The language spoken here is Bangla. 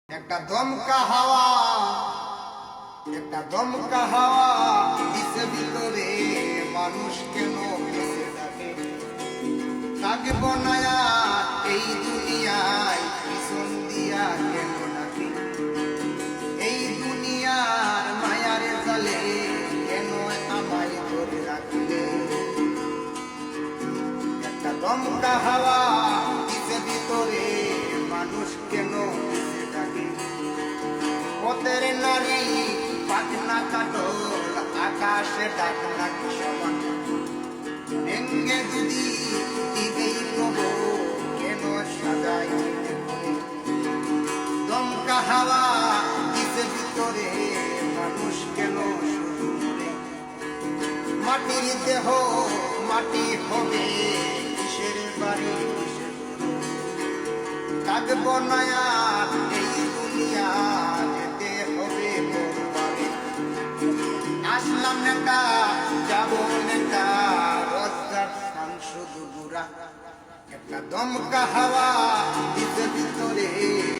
একটা দমকা হাওয়া দিছে ভিতরে মানুষ কেন বেঁচে থাকে থাকব না আর এই দুনিয়ায় পিছন দিয়া কেন নাকি এই দুনিয়ার মায়ার জালে কেন আমায় ধরে রাখলে একটা দমকা হাওয়া দিছে ভিতরে মানুষ কেন বেঁচে থাকে পথের নারী পাটনা কাটল আকাশে ডাক নাকি সমান ভেঙ্গে যদি দিবেই প্রভু কেন সাজাই দমকা হাওয়া দিছে ভিতরে মানুষ কেন শুধু মাটির দেহ মাটি হবে কিসের বাড়ি কিসের থাকব না আর এই দুনিয়া যেতে হবে কোরবানি আসলাম নেতা যাব নেতা রোজগার খান শুধু বুড়া একটা দমকা হাওয়া দিতে ভিতরে